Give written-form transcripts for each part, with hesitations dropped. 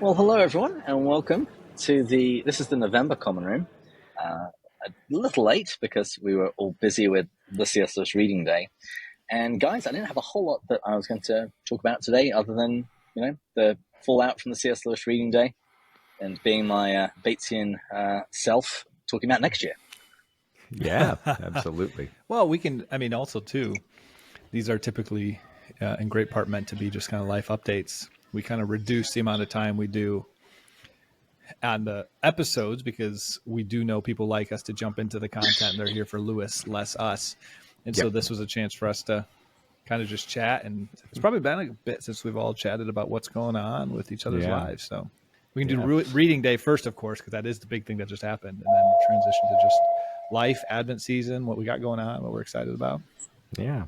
Well, hello everyone, and welcome to this is the November Common Room. A little late because we were all busy with the C.S. Lewis Reading Day. And guys, I didn't have a whole lot that I was going to talk about today other than, the fallout from the C.S. Lewis Reading Day and being my Batesian self talking about next year. Yeah, absolutely. Well, also too, these are typically in great part meant to be just kind of life updates. We kind of reduce the amount of time we do on the episodes because we do know people like us to jump into the content. They're here for Lewis, less us. And so this was a chance for us to kind of just chat. And it's probably been a bit since we've all chatted about what's going on with each other's lives. So we can do Reading Day first, of course, because that is the big thing that just happened. And then transition to just life, Advent season, what we got going on, what we're excited about. Yeah.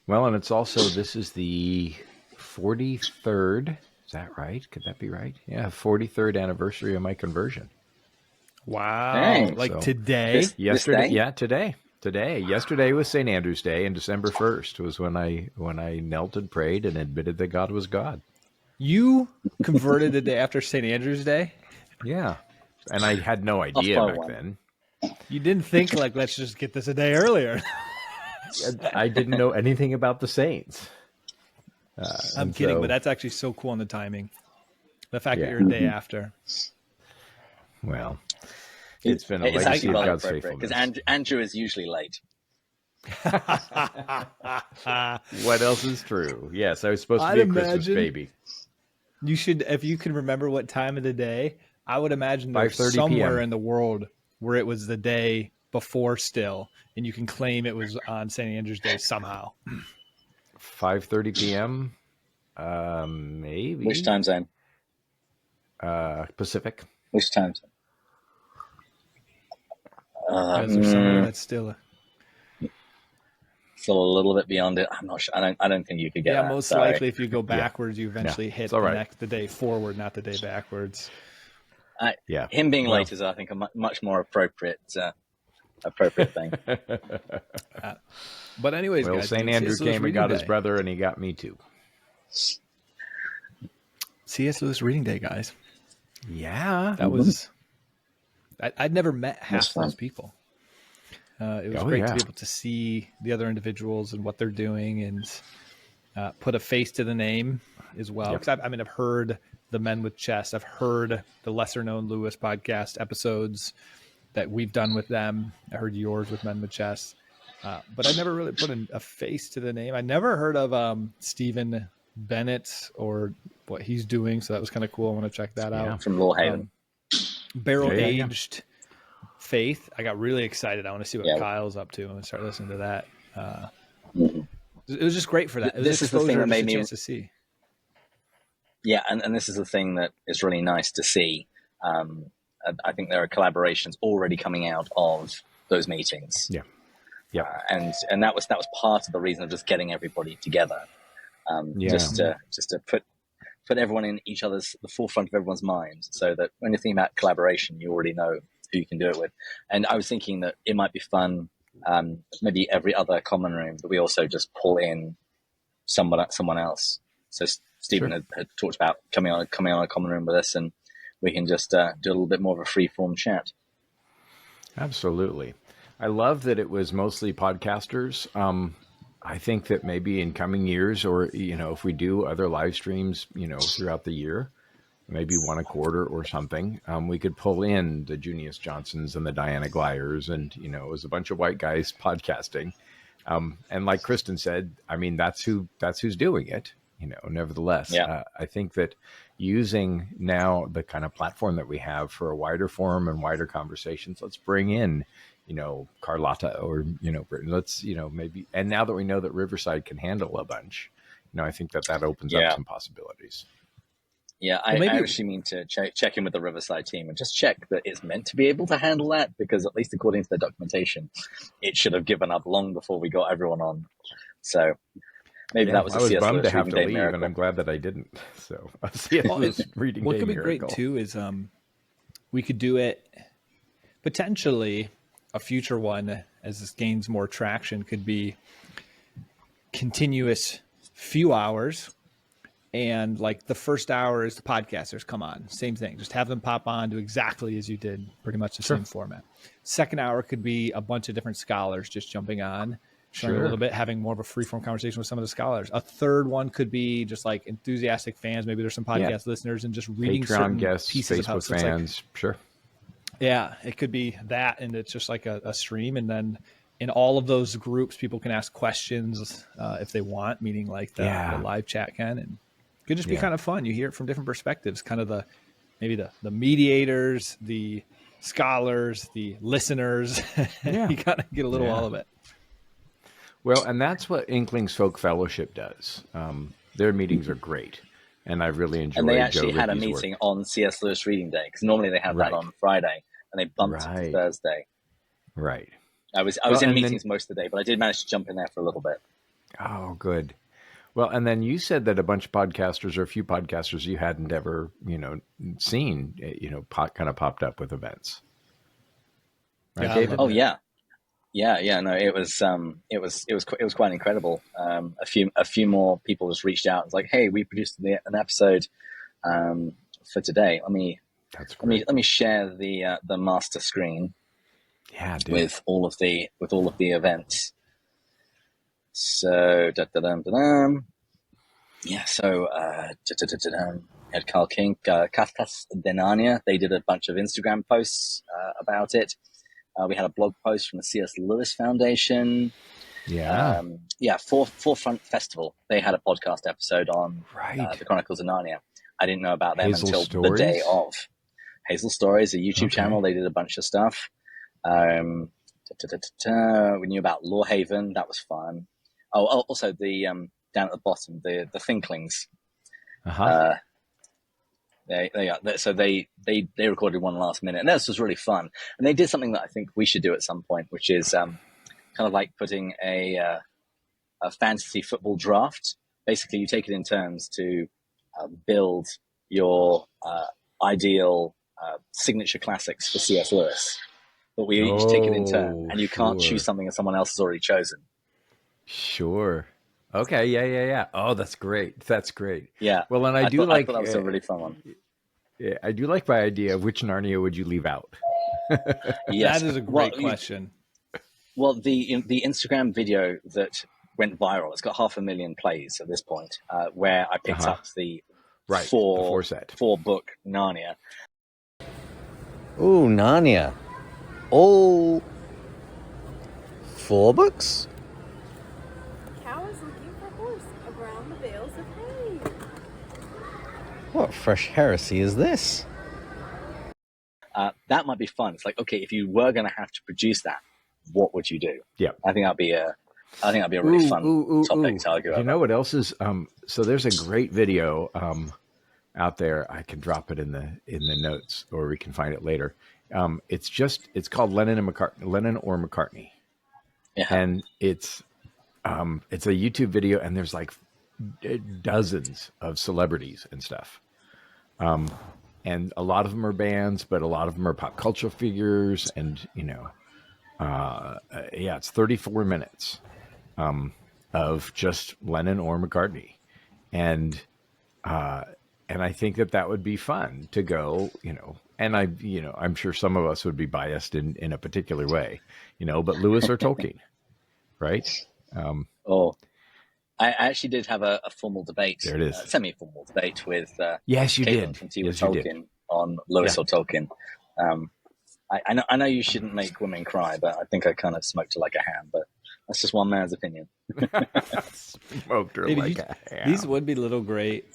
Well, and this is the 43rd. Is that right? Could that be right? Yeah, 43rd anniversary of my conversion. Wow. Dang. Like So today? Yesterday? this day? Yeah, today. Yesterday was St. Andrew's Day, and December 1st was when I knelt and prayed and admitted that God was God. You converted the day after St. Andrew's Day? Yeah. And I had no idea back then. You didn't think, let's just get this a day earlier. I didn't know anything about the saints. I'm kidding, but that's actually so cool on the timing. The fact that you're a day after. Well, it's been a legacy of God's faithfulness. Because Andrew is usually late. What else is true? Yes, I was supposed to be a Christmas baby. You should, if you can remember what time of the day, I would imagine there's somewhere in the world where it was the day before still, and you can claim it was on St. Andrew's Day somehow. 5:30 p.m. Maybe. Which time zone? Pacific. Which time zone? Is there somewhere that's still still a little bit beyond it? I'm not sure. I don't think you could get that. Most likely if you go backwards, you eventually hit the day forward, not the day backwards. Him being late is, I think, a much more appropriate thing. But anyways, guys, St. Andrew came and got his brother, and he got me too. C.S. Lewis Reading Day, guys. Yeah. That was... I'd never met half those people. It was great to be able to see the other individuals and what they're doing and put a face to the name as well. Because I've heard the Men with Chest. I've heard the lesser known Lewis podcast episodes that we've done with them. I heard yours with Men with Chest. But I never really put a face to the name. I never heard of Stephen Bennett or what he's doing. So that was kind of cool. I want to check that out. From Lawhaven. Barrel-aged faith. I got really excited. I want to see what Kyle's up to. I'm going to start listening to that. It was just great for that. This is the thing that made me chance to see. Yeah, and this is the thing that is really nice to see. I think there are collaborations already coming out of those meetings. And that was part of the reason of just getting everybody together. Just to put everyone in the forefront of everyone's mind, so that when you're thinking about collaboration, you already know who you can do it with. And I was thinking that it might be fun, maybe every other common room, that we also just pull in someone else. So Stephen had talked about coming on a common room with us, and we can just do a little bit more of a free-form chat. Absolutely. I love that it was mostly podcasters. I think that maybe in coming years, or, if we do other live streams, throughout the year, maybe one a quarter or something, we could pull in the Junius Johnsons and the Diana Gleyers, and, it was a bunch of white guys podcasting. And like Kristen said, that's who's doing it, nevertheless. I think that using now the kind of platform that we have for a wider forum and wider conversations, let's bring in Carlotta or, Britain, let's, maybe, and now that we know that Riverside can handle a bunch, I think that opens up some possibilities. Yeah, I actually mean to check in with the Riverside team and just check that it's meant to be able to handle that, because at least according to the documentation, it should have given up long before we got everyone on. So maybe that was a C.S. bummed Lewis to have to leave, miracle. and I'm glad that I didn't. So C.S. Lewis Reading What Day could be miracle. great too is we could do it potentially. A future one, as this gains more traction, could be continuous few hours And like the first hour is the podcasters come on, same thing. Just have them pop on, do exactly as you did, pretty much the same format. Second hour could be a bunch of different scholars just jumping on, sharing a little bit, having more of a free-form conversation with some of the scholars. A third one could be just like enthusiastic fans. Maybe there's some podcast listeners and just reading Patreon certain guests, pieces Facebook of how fans. Sure. Yeah, it could be that, and it's just like a stream, and then in all of those groups, people can ask questions if they want, meaning like the live chat can, and it could just be kind of fun. You hear it from different perspectives, kind of maybe the mediators, the scholars, the listeners. You kind of get a little all of it. Well, and that's what Inklings Folk Fellowship does. Their meetings are great, and I really enjoyed. And they actually had a meeting on C.S. Lewis Reading Day, because normally they have that on Friday, and they bumped it to Thursday. Right. I was in meetings most of the day, but I did manage to jump in there for a little bit. Oh, good. Well, and then you said that a bunch of podcasters, or a few podcasters you hadn't ever, seen, kind of popped up with events. Right, David? Oh yeah. No, it was quite incredible. A few more people just reached out and was like, "Hey, we produced an episode for today. Let me share the master screen." Yeah, dude. with all of the events. So had Carl King, Castas de Narnia. They did a bunch of Instagram posts about it. We had a blog post from the C.S. Lewis Foundation. Forefront Festival. They had a podcast episode on the Chronicles of Narnia. I didn't know about them until the day of. Hazel Stories, a YouTube channel. They did a bunch of stuff. We knew about Lorehaven. That was fun. Oh, also the down at the bottom, the Thinklings. They are. So they recorded one last minute, and this was really fun. And they did something that I think we should do at some point, which is kind of like putting a fantasy football draft. Basically, you take it in turns to build your ideal signature classics for C.S. Lewis. But we each take it in turn, and you can't choose something that someone else has already chosen. Sure. Okay. Yeah. Oh, that's great. That's great. Yeah. Well, and I thought that was a really fun one. Yeah, I do like my idea of which Narnia would you leave out? Yes. That is a great question. Well, the Instagram video that went viral, it's got 500,000 plays at this point, where I picked up the four book Narnia. Ooh, Narnia. All 4 books? Cow is looking for horse around the bales of hay. What fresh heresy is this? That might be fun. It's like, okay, if you were going to have to produce that, what would you do? Yeah, I think that'd be a really fun topic to argue about. You know what else is? So there's a great video out there. I can drop it in the notes, or we can find it later. It's called Lennon or McCartney. Yeah. And it's a YouTube video, and there's like dozens of celebrities and stuff. And a lot of them are bands, but a lot of them are pop culture figures. And, it's 34 minutes of just Lennon or McCartney. And I think that would be fun to go, and I'm sure some of us would be biased in a particular way, but Lewis or Tolkien, right? I actually did have a formal debate. There it is. Semi-formal debate with yes, you Caitlin did. from Tea with Tolkien on Lewis or Tolkien. I know you shouldn't make women cry, but I think I kind of smoked her like a ham. But that's just one man's opinion. Smoked her like a ham. These would be little great.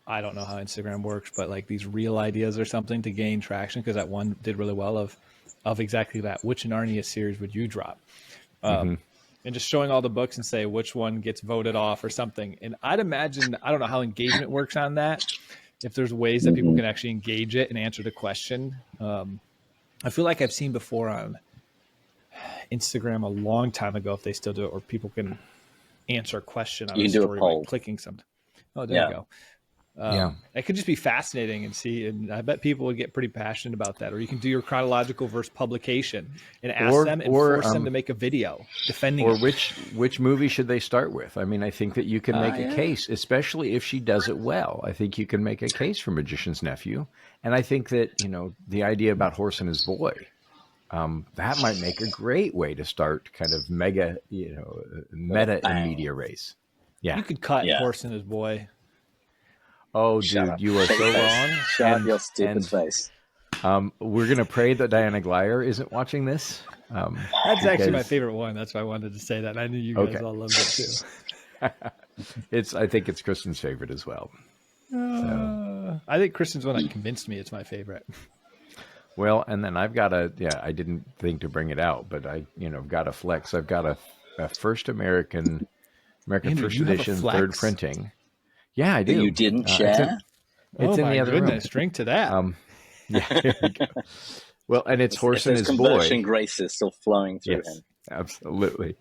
I don't know how Instagram works, but like these real ideas or something to gain traction, because that one did really well of exactly that. Which Narnia series would you drop? And just showing all the books and say which one gets voted off or something. And I'd imagine, I don't know how engagement works on that, if there's ways that people can actually engage it and answer the question. I feel like I've seen before on Instagram a long time ago, if they still do it, where people can answer a question on a story by clicking something. Oh, there you go. It could just be fascinating and I bet people would get pretty passionate about that. Or you can do your chronological verse publication and ask them and force them to make a video defending or it. which movie should they start with? I mean, I think that you can make a case, especially if she does it well. I think you can make a case for Magician's Nephew. And I think that, the idea about Horse and His Boy, that might make a great way to start kind of meta and media race. Yeah. You could cut Horse and His Boy. Oh, dude, you are so wrong. Shut your stupid face. We're going to pray that Diana Glyer isn't watching this. That's actually my favorite one. That's why I wanted to say that. I knew you guys all loved it too. I think it's Kristen's favorite as well. I think Kristen's one that convinced me it's my favorite. Well, and then I've got I didn't think to bring it out, but I've got a flex. I've got a first American Andrew, first edition, third printing. Yeah, I do. You didn't share? It's in the other room. Drink to that. Yeah, there we go. Well, and it's Horse and His Boy. Conversion grace is still flowing through him. Absolutely.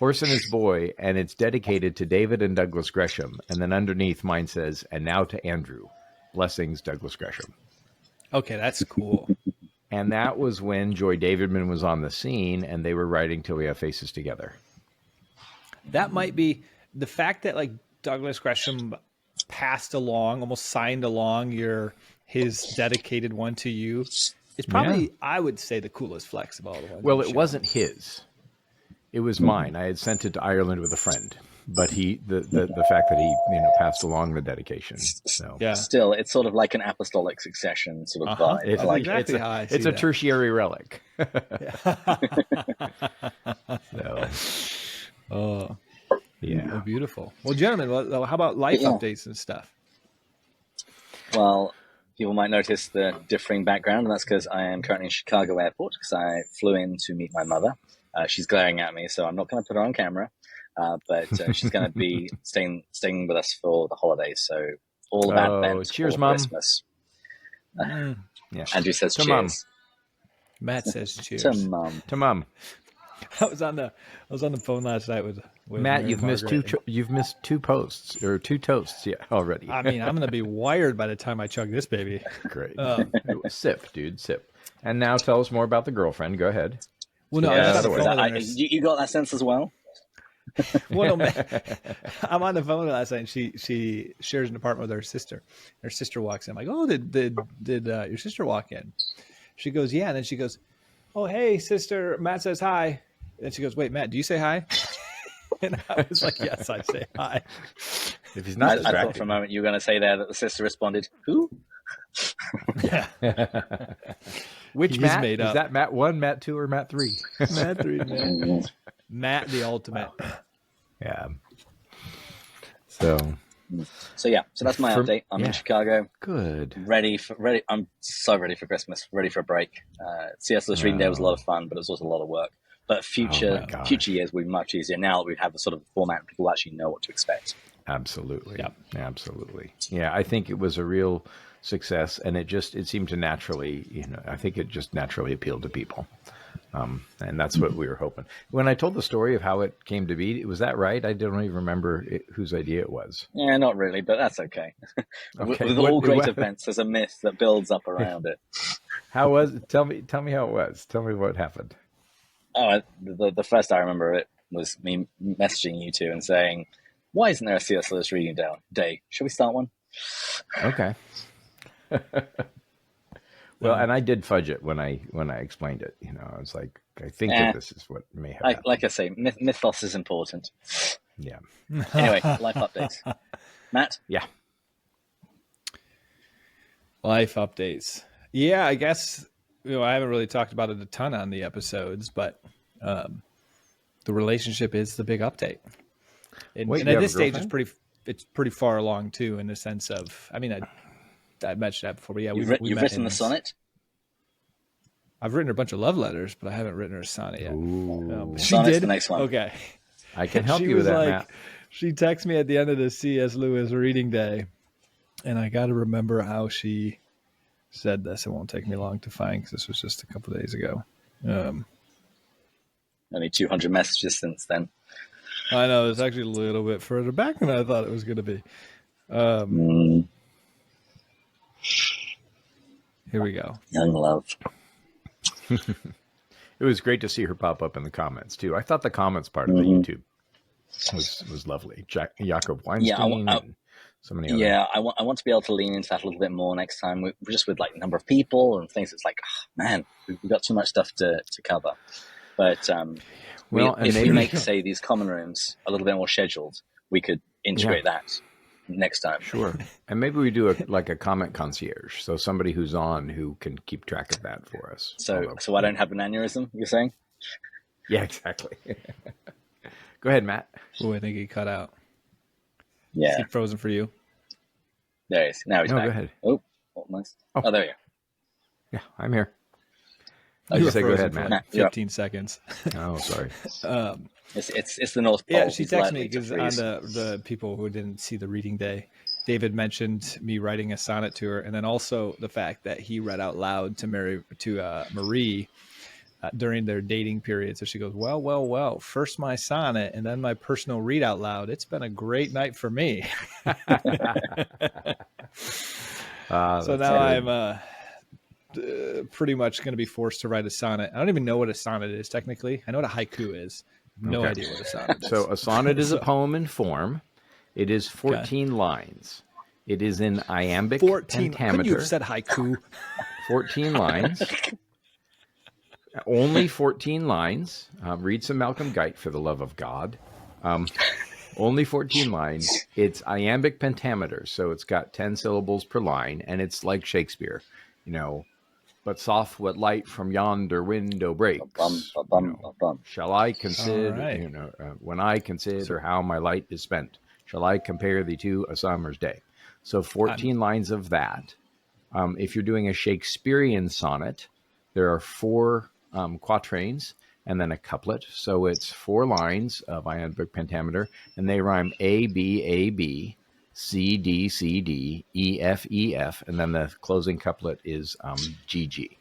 Horse and His Boy, and it's dedicated to David and Douglas Gresham. And then underneath mine says, and now to Andrew. Blessings, Douglas Gresham. Okay, that's cool. And that was when Joy Davidman was on the scene, and they were writing Till We Have Faces Together. That might be the fact that Douglas Gresham passed along, almost signed along his dedicated one to you. It's probably, I would say, the coolest flex of all the ones. Well, it wasn't his. It was mine. I had sent it to Ireland with a friend, but the fact that he passed along the dedication. So still, it's sort of like an apostolic succession sort of vibe. It's exactly how I see it's a tertiary relic. Yeah. Oh, beautiful. Well, gentlemen, how about life updates and stuff? Well, people might notice the differing background, and that's because I am currently in Chicago Airport because I flew in to meet my mother. She's glaring at me, so I'm not going to put her on camera, but she's going to be staying with us for the holidays. So all about events cheers, for Mom. Christmas. Yeah. Andrew says to cheers. Mom. Matt says cheers. To Mom. To Mom. I was on the phone last night with Matt. Mary You've missed two posts or two toasts already. I mean, I'm going to be wired by the time I chug this baby. Great. Sip, dude, sip. And now tell us more about the girlfriend. Go ahead. Well, no, you got that sense as well. Well, no, I'm on the phone last night. And she shares an apartment with her sister. Her sister walks in. I'm like, oh, did your sister walk in? She goes, yeah. And then she goes, oh, hey, sister. Matt says hi. And she goes, wait, Matt, do you say hi? And I was like, yes, I say hi. If he's not I thought for a moment you were going to say there that the sister responded, who? Yeah. Which He's Matt? made Is up. that Matt 1, Matt 2, or Matt 3? Matt 3, man. Matt the ultimate. Yeah. So that's my update. I'm in Chicago. Good. Ready. I'm so ready for Christmas. Ready for a break. CS Lewis Reading Day was a lot of fun, but it was also a lot of work. But future years will be much easier now that we have a sort of format and people actually know what to expect. Absolutely. Yeah. Absolutely. Yeah, I think it was a real success, and it seemed to naturally, I think it just naturally appealed to people. And that's what we were hoping. When I told the story of how it came to be, was that right? I don't even remember whose idea it was. Yeah, not really, but that's okay. With all great events, there's a myth that builds up around it. How was it? Tell me how it was. Tell me what happened. Oh, the first I remember it was me messaging you two and saying, why isn't there a C.S. Lewis Reading Day? Should we start one? Okay. Well, and I did fudge it when I explained it. I was like, I think that this is what may have happened. Like I say, mythos is important. Yeah. Anyway, life updates. Matt? Yeah. Life updates. Yeah, I guess I haven't really talked about it a ton on the episodes, but the relationship is the big update. And at this stage, it's pretty far along too, in the sense of, I mean, I mentioned that before, but yeah, you've written the sonnet. I've written her a bunch of love letters, but I haven't written her a sonnet yet. She Sonnet's did the next one. Okay, I can help you with that, Matt. She texted me at the end of the C.S. Lewis Reading Day, and I got to remember how she said this. It won't take me long to find because this was just a couple of days ago. Only 200 messages since then. I know it's actually a little bit further back than I thought it was going to be. Here we go. Young love. It was great to see her pop up in the comments too. I thought the comments part of the YouTube was lovely. Jakob Weinstein and so many others. Yeah, I want to be able to lean into that a little bit more next time. We're just with like number of people and things. It's like, man, we've got too much stuff to cover. But if we make, say, these common rooms a little bit more scheduled, we could integrate that next time. Sure. And maybe we do a comment concierge. So somebody who's on who can keep track of that for us. So I don't have an aneurysm, you're saying? Yeah, exactly. Go ahead, Matt. Oh, I think he cut out. Yeah. Is he frozen for you? There he is. Now he's back. Go ahead. Oh, almost. Oh, there you go. Yeah, I'm here. You say go ahead, Matt. 15 seconds. Oh, sorry. It's the North Pole. Yeah, she texted me because on the people who didn't see the reading day, David mentioned me writing a sonnet to her, and then also the fact that he read out loud to Marie during their dating period. So she goes, well, first my sonnet and then my personal read out loud. It's been a great night for me. So now I'm pretty much going to be forced to write a sonnet. I don't even know what a sonnet is technically. I know what a haiku is. No idea what a sonnet is. So a sonnet is a poem in form. It is 14 lines. It is in iambic 14. pentameter. Couldn't you have said haiku? 14 lines. Only 14 lines. Read some Malcolm Guite for the love of God. Only 14 lines. It's iambic pentameter, so it's got 10 syllables per line, and it's like Shakespeare, But soft what light from yonder window breaks. Shall I consider, when I consider how my light is spent, shall I compare thee to a summer's day? So 14 lines of that. If you're doing a Shakespearean sonnet, there are 4 quatrains and then a couplet. So it's 4 lines of iambic pentameter, and they rhyme A, B, A, B, C, D, C, D, E, F, E, F, and then the closing couplet is G, G.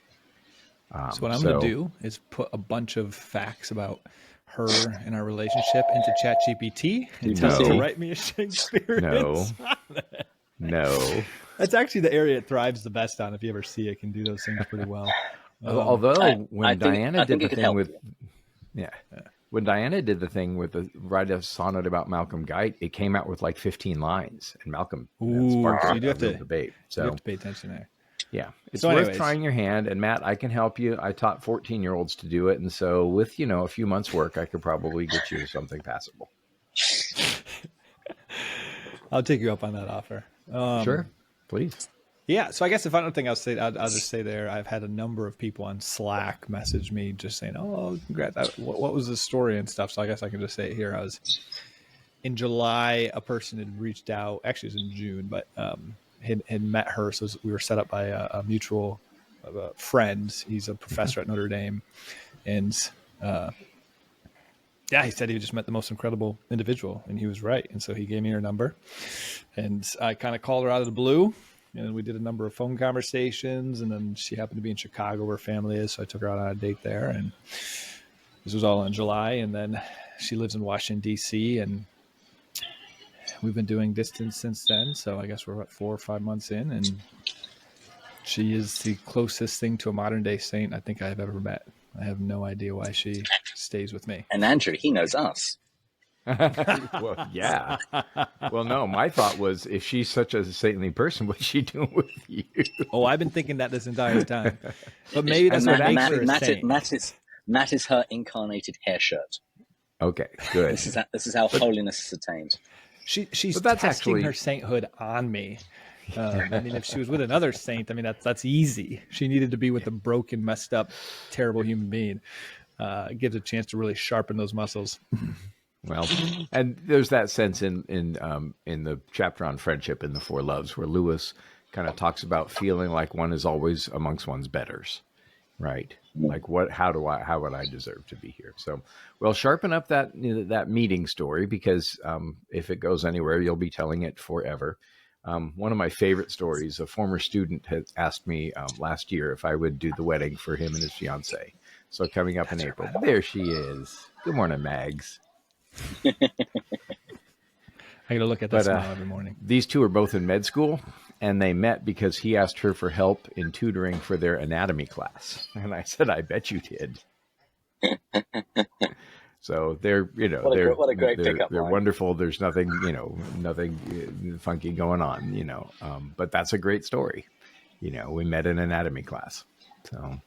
So what I'm going to do is put a bunch of facts about her and our relationship into ChatGPT and tell it to write me a Shakespearean sonnet. No. That's actually the area it thrives the best on. If you ever see it, can do those things pretty well. Although when Diana did the thing with, when Diana did the thing with the write a sonnet about Malcolm Guite, it came out with like 15 lines, and Malcolm sparked a debate. So you have to pay attention there. Yeah, it's worth trying your hand. And Matt, I can help you. I taught 14-year-olds to do it, and so with a few months' work, I could probably get you something passable. I'll take you up on that offer. Sure, please. Yeah, so I guess the final thing I'll just say there, I've had a number of people on Slack message me just saying, "Oh, congrats! What was the story and stuff?" So I guess I can just say it here. In July, a person had reached out. Actually, it was in June, but had met her. So we were set up by a mutual friend. He's a professor at Notre Dame, and he said he just met the most incredible individual, and he was right. And so he gave me her number, and I kind of called her out of the blue. And we did a number of phone conversations, and then she happened to be in Chicago where her family is. So I took her out on a date there, and this was all in July. And then she lives in Washington, D.C., and we've been doing distance since then. So I guess we're about 4 or 5 months in, and she is the closest thing to a modern day saint I think I've ever met. I have no idea why she stays with me. And Andrew, he knows us. Well, yeah. Well, no, my thought was, if she's such a saintly person, what's she doing with you? Oh, I've been thinking that this entire time. But maybe that's what makes her a saint. Matt is her incarnated hair shirt. Okay, good. This is how holiness is attained. She's testing her sainthood on me. I mean, if she was with another saint, I mean, that's easy. She needed to be with a broken, messed up, terrible human being. It gives a chance to really sharpen those muscles. Well, and there's that sense in the chapter on friendship in the Four Loves where Lewis kind of talks about feeling like one is always amongst one's betters, right? Like how would I deserve to be here? So, well, sharpen up that meeting story, because if it goes anywhere, you'll be telling it forever. One of my favorite stories, a former student had asked me last year if I would do the wedding for him and his fiance. So coming up in April, there she is. Good morning, Mags. I got to look at that smile every morning. These two are both in med school, and they met because he asked her for help in tutoring for their anatomy class. And I said, I bet you did. So they're, you know, what a great pickup they're line. wonderful. There's nothing, you know, nothing funky going on, you know, but that's a great story. You know, we met in anatomy class. So,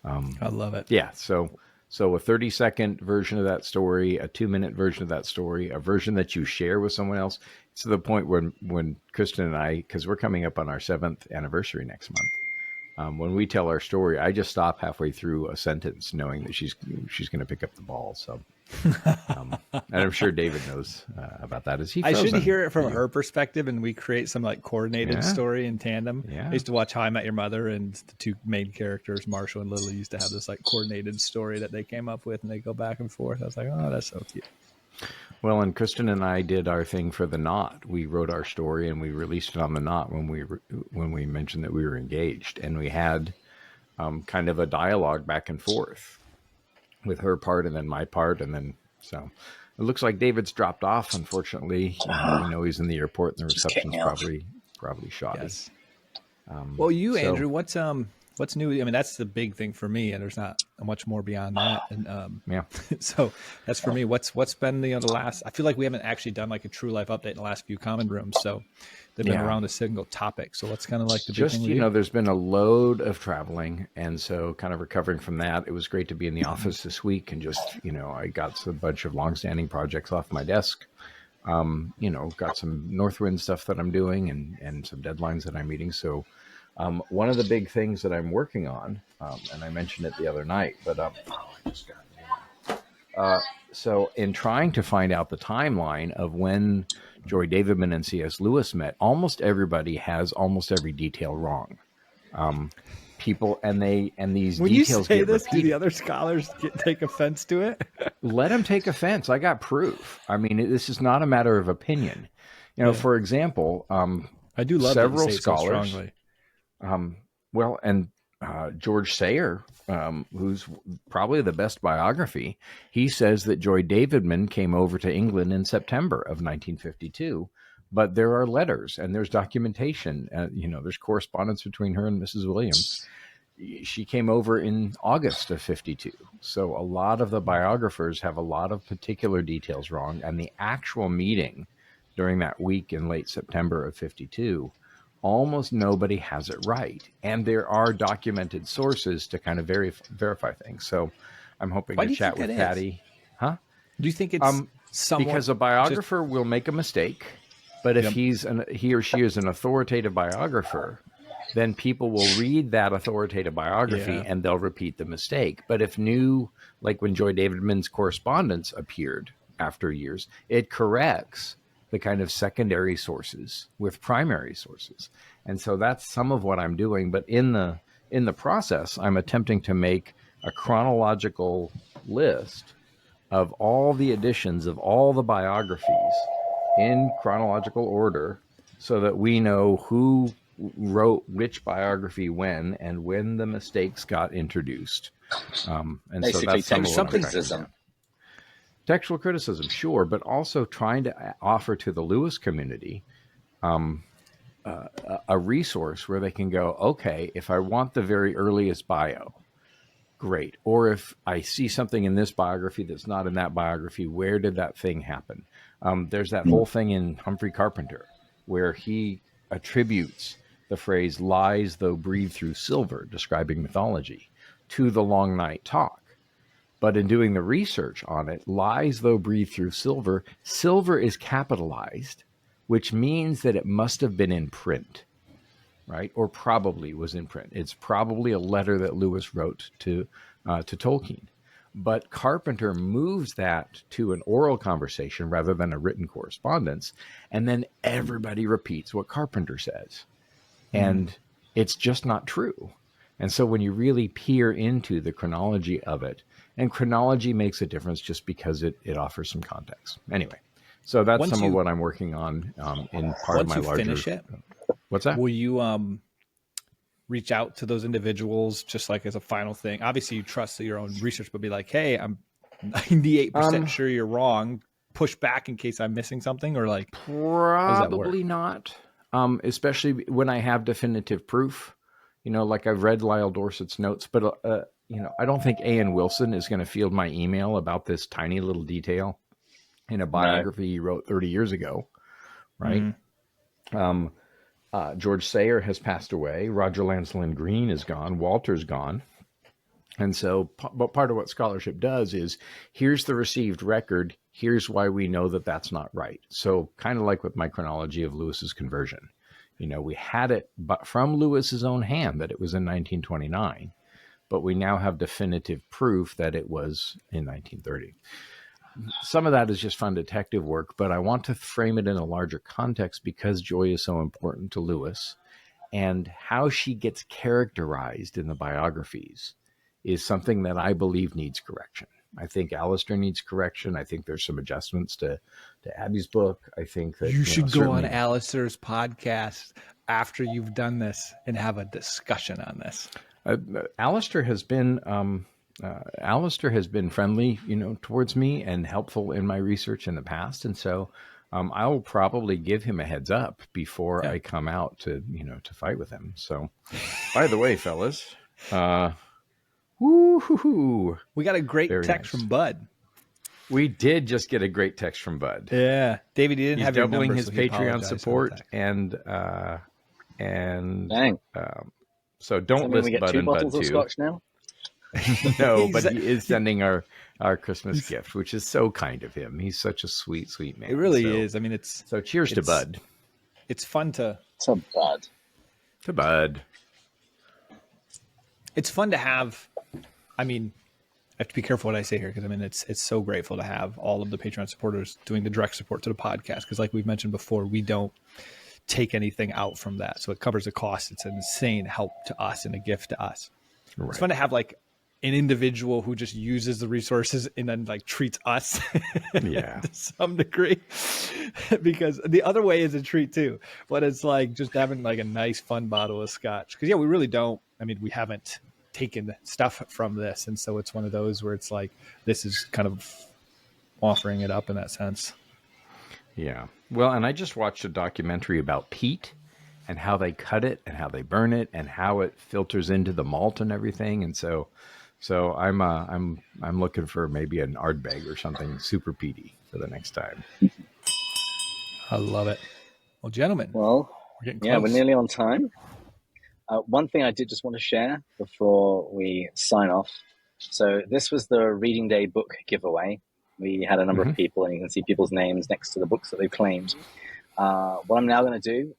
I love it. yeah. So a 30-second version of that story, a 2-minute version of that story, a version that you share with someone else. It's to the point when Kristen and I, because we're coming up on our 7th anniversary next month. When we tell our story, I just stop halfway through a sentence, knowing that she's going to pick up the ball. So, and I'm sure David knows about that. Is he? I Frozen? should hear it from her perspective, and we create some like coordinated story in tandem. Yeah. I used to watch How I Met Your Mother, and the two main characters, Marshall and Lily, used to have this like coordinated story that they came up with, and they go back and forth. I was like, oh, that's so cute. Well, and Kristen and I did our thing for the Knot. We wrote our story and we released it on the Knot when we mentioned that we were engaged, and we had kind of a dialogue back and forth with her part and then my part, and then so it looks like David's dropped off. Unfortunately, we know he's in the airport, and the reception's probably shoddy. Yes. Well, Andrew, what's new? I mean, that's the big thing for me, and there's not much more beyond that. And yeah, so that's for me. What's been the last? I feel like we haven't actually done like a true life update in the last few common rooms, so they've been around a single topic. So what's kind of like the big thing? You know, there's been a load of traveling, and so kind of recovering from that. It was great to be in the office this week, and just I got a bunch of longstanding projects off my desk. Got some Northwind stuff that I'm doing, and some deadlines that I'm meeting. So. One of the big things that I'm working on, and I mentioned it the other night, but so in trying to find out the timeline of when Joy Davidman and C.S. Lewis met, almost everybody has almost every detail wrong. People and these when details you say get this, repeated. do the other scholars take offense to it? Let them take offense. I got proof. I mean, this is not a matter of opinion. For example, I do love several that you say scholars. it so strongly. George Sayer, who's probably the best biography, he says that Joy Davidman came over to England in September of 1952, but there are letters and there's documentation. There's correspondence between her and Mrs. Williams. She came over in August of 52. So a lot of the biographers have a lot of particular details wrong, and the actual meeting during that week in late September of 52, almost nobody has it right. And there are documented sources to kind of verify things. So I'm hoping to chat with Patty. Huh? Do you think it's because a biographer will make a mistake, but if he or she is an authoritative biographer, then people will read that authoritative biography and they'll repeat the mistake. But if like when Joy Davidman's correspondence appeared after years, it corrects the kind of secondary sources with primary sources. And so that's some of what I'm doing. But in the process, I'm attempting to make a chronological list of all the editions of all the biographies in chronological order, so that we know who wrote which biography when and when the mistakes got introduced. And basically, so that's textual criticism. Textual criticism, sure, but also trying to offer to the Lewis community a resource where they can go, okay, if I want the very earliest bio, great. Or if I see something in this biography that's not in that biography, where did that thing happen? There's that whole thing in Humphrey Carpenter where he attributes the phrase lies though breathed through silver, describing mythology, to the long night talk. But in doing the research on it, lies though breathed through silver, silver is capitalized, which means that it must have been in print, right? Or probably was in print. It's probably a letter that Lewis wrote to Tolkien. But Carpenter moves that to an oral conversation rather than a written correspondence, and then everybody repeats what Carpenter says. And it's just not true. And so when you really peer into the chronology of it, and chronology makes a difference just because it offers some context. Anyway, so that's of what I'm working on in part of my larger... Once you finish it, what's that? Will you reach out to those individuals just like as a final thing? Obviously, you trust your own research, but be like, hey, I'm 98% sure you're wrong. push back in case I'm missing something, or like probably not. Especially when I have definitive proof. Like I've read Lyle Dorset's notes, but I don't think A.N. Wilson is going to field my email about this tiny little detail in a biography he wrote 30 years ago, right? George Sayer has passed away. Roger Lancelin Green is gone. Walter's gone. And so, but part of what scholarship does is, here's the received record. Here's why we know that that's not right. So kind of like with my chronology of Lewis's conversion. We had it but from Lewis's own hand that it was in 1929, but we now have definitive proof that it was in 1930. Some of that is just fun detective work, but I want to frame it in a larger context because Joy is so important to Lewis, and how she gets characterized in the biographies is something that I believe needs correction. I think Alistair needs correction. I think there's some adjustments to Abby's book. I think that you should go on Alistair's podcast after you've done this and have a discussion on this. Alistair has been friendly, towards me and helpful in my research in the past, and so I will probably give him a heads up before I come out to fight with him. So, by the way, fellas. Woo-hoo-hoo. We got a great text from Bud. We did just get a great text from Bud. Yeah, David, he didn't have your doubling number, his so Patreon support, and Dang. So don't list Bud and Bud of too. Scotch now? No, but he is sending our Christmas gift, which is so kind of him. He's such a sweet, sweet man. It really is. I mean, so. Cheers to Bud. It's fun to Bud. To Bud. It's fun to have. I mean, I have to be careful what I say here, because it's so grateful to have all of the Patreon supporters doing the direct support to the podcast, because like we've mentioned before, we don't take anything out from that, so it covers the cost. It's an insane help to us and a gift to us. Right. It's fun to have like an individual who just uses the resources and then like treats us to some degree, because the other way is a treat too, but it's like just having like a nice fun bottle of scotch, because we really don't, we haven't taken stuff from this, and so it's one of those where it's like this is kind of offering it up in that sense. Yeah, well, and I just watched a documentary about peat and how they cut it and how they burn it and how it filters into the malt and everything, and so I'm looking for maybe an Ardbeg or something super peaty for the next time. I love it. Well, gentlemen, we're getting close. We're nearly on time. One thing I did just want to share before we sign off. So this was the Reading Day book giveaway. We had a number of people, and you can see people's names next to the books that they've claimed. What I'm now going to do,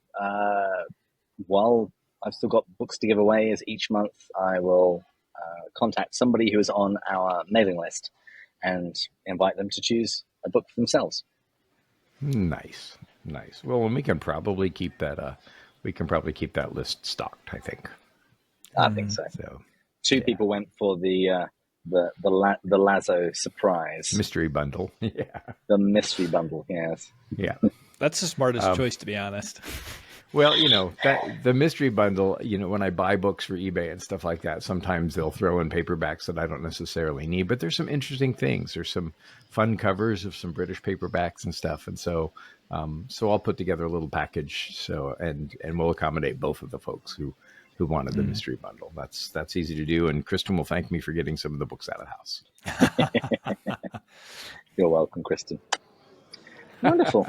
while I've still got books to give away, is each month I will contact somebody who is on our mailing list and invite them to choose a book for themselves. Nice. Well, we can probably keep that. We can probably keep that list stocked, I think. I think so. Two people went for the Lazo surprise mystery bundle. Yeah, the mystery bundle. Yes. Yeah, that's the smartest choice, to be honest. Well, that the mystery bundle. When I buy books for eBay and stuff like that, sometimes they'll throw in paperbacks that I don't necessarily need. But there's some interesting things. There's some fun covers of some British paperbacks and stuff, and so I'll put together a little package. So and we'll accommodate both of the folks who wanted the mystery bundle. That's easy to do, and Kristen will thank me for getting some of the books out of the house. You're welcome, Kristen. Wonderful.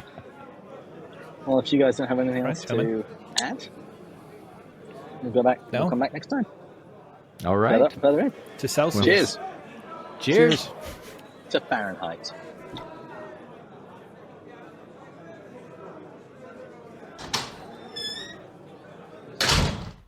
Well, if you guys don't have anything else to add, we'll go back. No. We'll come back next time. All right. Further in. To Celsius. Cheers. Cheers. To Fahrenheit.